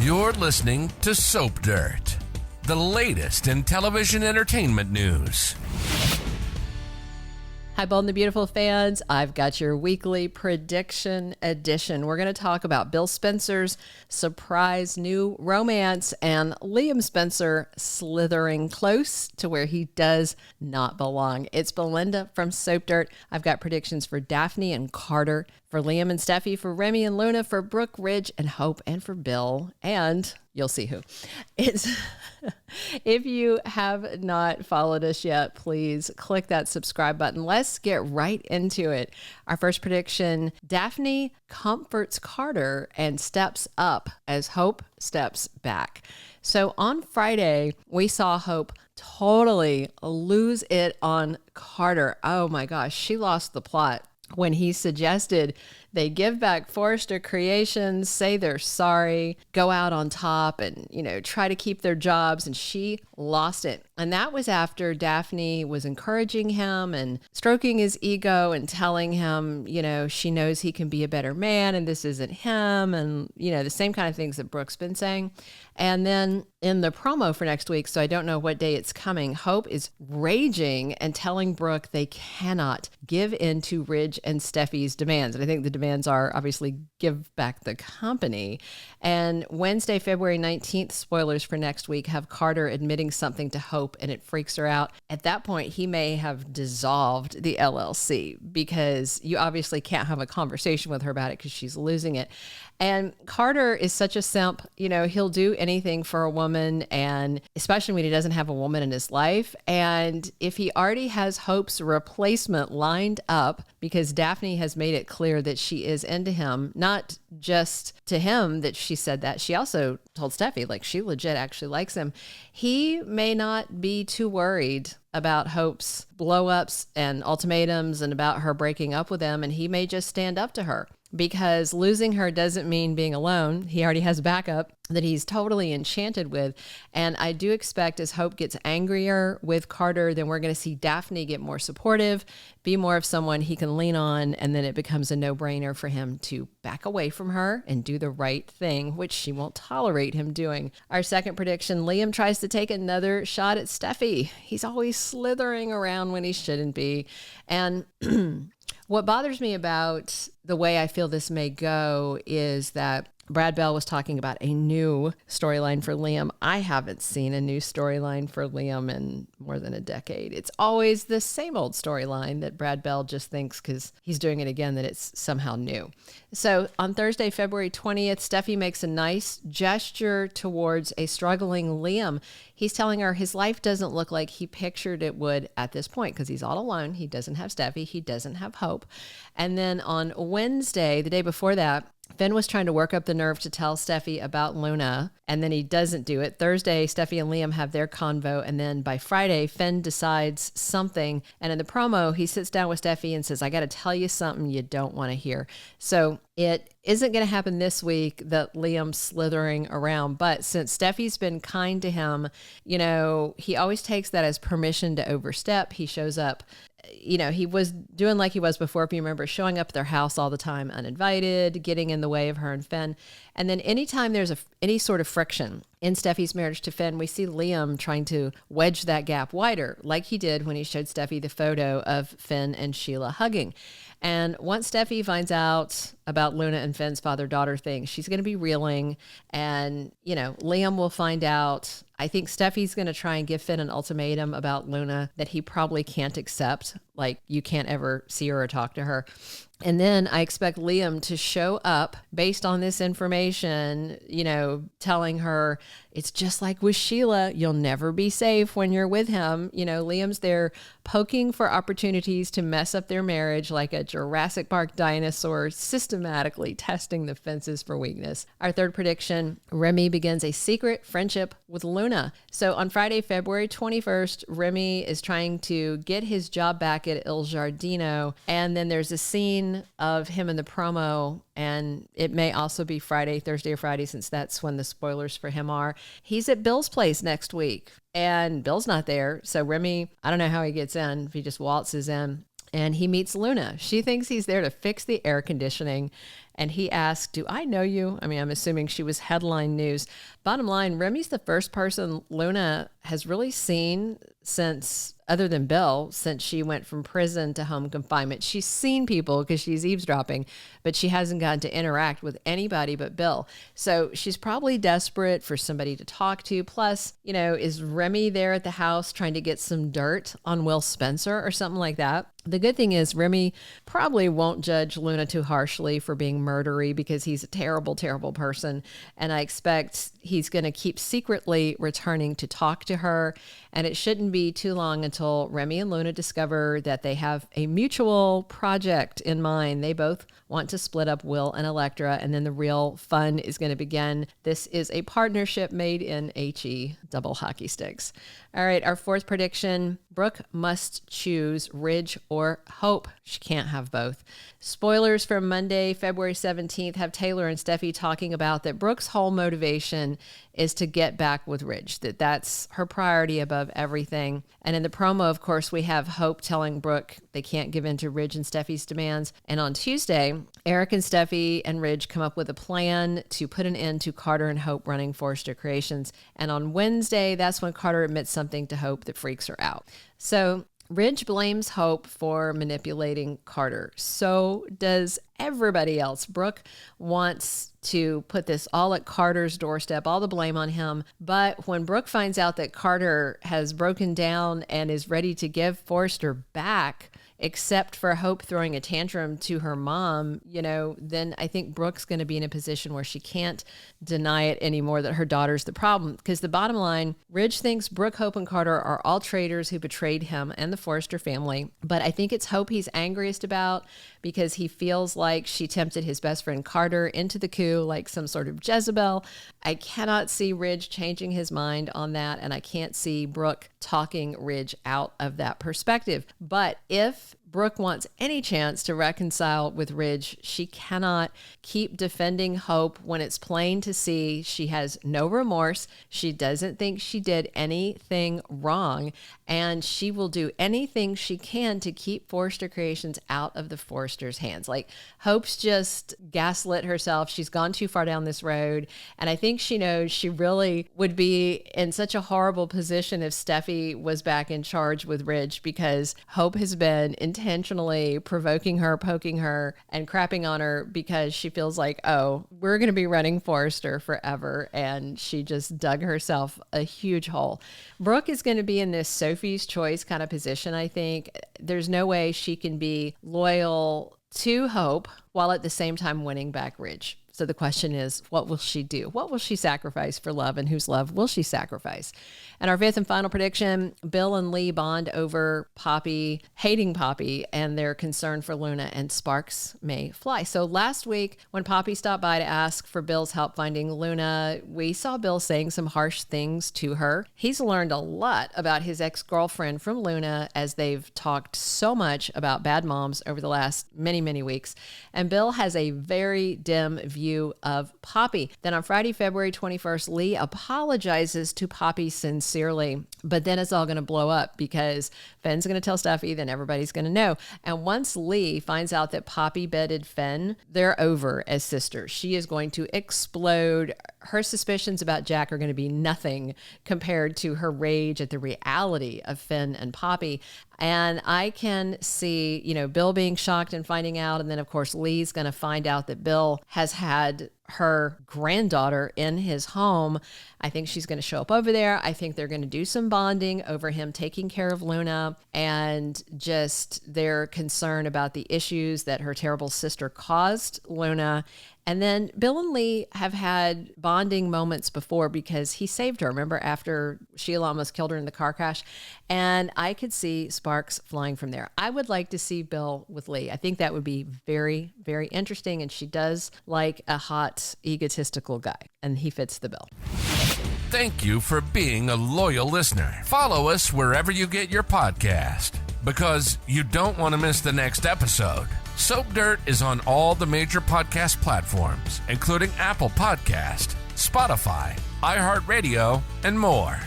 You're listening to Soap Dirt, the latest in television entertainment news. Hi, Bold and the Beautiful fans. I've got your weekly prediction edition. We're going to talk about Bill Spencer's surprise new romance and Liam Spencer slithering close to where he does not belong. It's Belinda from Soap Dirt. I've got predictions for Daphne and Carter, for Liam and Steffy, for Remy and Luna, for Brooke, Ridge, and Hope, and for Bill, and you'll see who. If you have not followed us yet, please click that subscribe button. Let's get right into it. Our first prediction, Daphne comforts Carter and steps up as Hope steps back. So on Friday, we saw Hope totally lose it on Carter. Oh my gosh, she lost the plot when he suggested they give back Forrester Creations, say they're sorry, go out on top and, try to keep their jobs. And she lost it. And that was after Daphne was encouraging him and stroking his ego and telling him, she knows he can be a better man and this isn't him. And, the same kind of things that Brooke's been saying. And then in the promo for next week, so I don't know what day it's coming, Hope is raging and telling Brooke they cannot give in to Ridge and Steffy's demands. And I think the demands are obviously give back the company. And Wednesday, February 19th, spoilers for next week, have Carter admitting something to Hope and it freaks her out. At that point, he may have dissolved the LLC because you obviously can't have a conversation with her about it because she's losing it. And Carter is such a simp, he'll do anything for a woman, and especially when he doesn't have a woman in his life. And if he already has Hope's replacement lined up, because Daphne has made it clear that she is into him, not just to him that she said that, she also told Steffi, she legit actually likes him. He may not be too worried about Hope's blow-ups and ultimatums and about her breaking up with him, and he may just stand up to her. Because losing her doesn't mean being alone. He already has backup that he's totally enchanted with. And I do expect as Hope gets angrier with Carter, then we're going to see Daphne get more supportive, be more of someone he can lean on, and then it becomes a no-brainer for him to back away from her and do the right thing, which she won't tolerate him doing. Our second prediction, Liam tries to take another shot at Steffy. He's always slithering around when he shouldn't be. And what bothers me about the way I feel this may go is that Brad Bell was talking about a new storyline for Liam. I haven't seen a new storyline for Liam in more than a decade. It's always the same old storyline that Brad Bell just thinks because he's doing it again that it's somehow new. So on Thursday, February 20th, Steffi makes a nice gesture towards a struggling Liam. He's telling her his life doesn't look like he pictured it would at this point because he's all alone. He doesn't have Steffi. He doesn't have Hope. And then on Wednesday, the day before that, Finn was trying to work up the nerve to tell Steffi about Luna, and then he doesn't do it. Thursday, Steffi and Liam have their convo, and then by Friday, Finn decides something, and in the promo, he sits down with Steffi and says, I got to tell you something you don't want to hear. So it isn't going to happen this week that Liam's slithering around, but since Steffi's been kind to him, he always takes that as permission to overstep. He shows up. He was doing like he was before, if you remember, showing up at their house all the time uninvited, getting in the way of her and Finn. And then anytime there's any sort of friction in Steffi's marriage to Finn, we see Liam trying to wedge that gap wider, like he did when he showed Steffi the photo of Finn and Sheila hugging. And once Steffi finds out about Luna and Finn's father-daughter thing, she's going to be reeling. And, Liam will find out. I think Steffi's going to try and give Finn an ultimatum about Luna that he probably can't accept. Like, you can't ever see her or talk to her. And then I expect Liam to show up based on this information, telling her it's just like with Sheila. You'll never be safe when you're with him. Liam's there poking for opportunities to mess up their marriage like a Jurassic Park dinosaur, systematically testing the fences for weakness. Our third prediction, Remy begins a secret friendship with Luna. So on Friday, February 21st, Remy is trying to get his job back at Il Giardino. And then there's a scene of him in the promo, and it may also be Thursday or Friday, since that's when the spoilers for him are. He's at Bill's place next week, and Bill's not there. So Remy, I don't know how he gets in, if he just waltzes in. and he meets Luna. She thinks he's there to fix the air conditioning. And he asked, do I know you? I mean, I'm assuming she was headline news. Bottom line, Remy's the first person Luna has really seen since, other than Bill, since she went from prison to home confinement. She's seen people because she's eavesdropping, but she hasn't gotten to interact with anybody but Bill. So she's probably desperate for somebody to talk to. Plus, is Remy there at the house trying to get some dirt on Will Spencer or something like that? The good thing is Remy probably won't judge Luna too harshly for being murdery because he's a terrible, terrible person. And I expect he's going to keep secretly returning to talk to her. And it shouldn't be too long until Remy and Luna discover that they have a mutual project in mind. They both want to split up Will and Electra, and then the real fun is going to begin. This is a partnership made in HE double hockey sticks. All right, our fourth prediction, Brooke must choose Ridge or Hope. She can't have both. Spoilers from Monday, February 17th, have Taylor and Steffy talking about that Brooke's whole motivation is to get back with Ridge, that's her priority above everything. And in the promo, of course, we have Hope telling Brooke they can't give in to Ridge and Steffy's demands. And on Tuesday, Eric and Steffy and Ridge come up with a plan to put an end to Carter and Hope running Forrester Creations. And on Wednesday, that's when Carter admits something to Hope that freaks her out. So Ridge blames Hope for manipulating Carter. So does everybody else. Brooke wants to put this all at Carter's doorstep, all the blame on him. But when Brooke finds out that Carter has broken down and is ready to give Forrester back, except for Hope throwing a tantrum to her mom, then I think Brooke's going to be in a position where she can't deny it anymore that her daughter's the problem. Because the bottom line, Ridge thinks Brooke, Hope, and Carter are all traitors who betrayed him and the Forrester family. But I think it's Hope he's angriest about because he feels like she tempted his best friend Carter into the coup like some sort of Jezebel. I cannot see Ridge changing his mind on that, and I can't see Brooke talking Ridge out of that perspective. But if Brooke wants any chance to reconcile with Ridge, she cannot keep defending Hope when it's plain to see she has no remorse. She doesn't think she did anything wrong, and she will do anything she can to keep Forrester Creations out of the Forresters' hands. Like, Hope's just gaslit herself. She's gone too far down this road, and I think she knows she really would be in such a horrible position if Steffy was back in charge with Ridge, because Hope has been intentionally provoking her, poking her, and crapping on her because she feels like, oh, we're going to be running Forrester forever. And she just dug herself a huge hole. Brooke is going to be in this Sophie's Choice kind of position, I think. There's no way she can be loyal to Hope while at the same time winning back Ridge. So the question is, what will she do? What will she sacrifice for love, and whose love will she sacrifice? And our fifth and final prediction, Bill and Lee bond over Poppy, hating Poppy, and their concern for Luna, and sparks may fly. So last week, when Poppy stopped by to ask for Bill's help finding Luna, we saw Bill saying some harsh things to her. He's learned a lot about his ex-girlfriend from Luna as they've talked so much about bad moms over the last many, many weeks. And Bill has a very dim view of Poppy. Then on Friday, February 21st, Lee apologizes to Poppy sincerely, but then it's all going to blow up because Fenn's going to tell Steffy, then everybody's going to know. And once Lee finds out that Poppy bedded Fenn, they're over as sisters. She is going to explode. Her suspicions about Jack are going to be nothing compared to her rage at the reality of Fenn and Poppy. And I can see, Bill being shocked and finding out. And then, of course, Lee's going to find out that Bill has had her granddaughter in his home. I think she's going to show up over there. I think they're going to do some bonding over him taking care of Luna and just their concern about the issues that her terrible sister caused Luna. And then Bill and Lee have had bonding moments before because he saved her. Remember, after Sheila almost killed her in the car crash? And I could see sparks flying from there. I would like to see Bill with Lee. I think that would be very, very interesting. And she does like a hot, egotistical guy. And he fits the bill. Thank you for being a loyal listener. Follow us wherever you get your podcast, because you don't want to miss the next episode. Soap Dirt is on all the major podcast platforms, including Apple Podcast, Spotify, iHeartRadio, and more.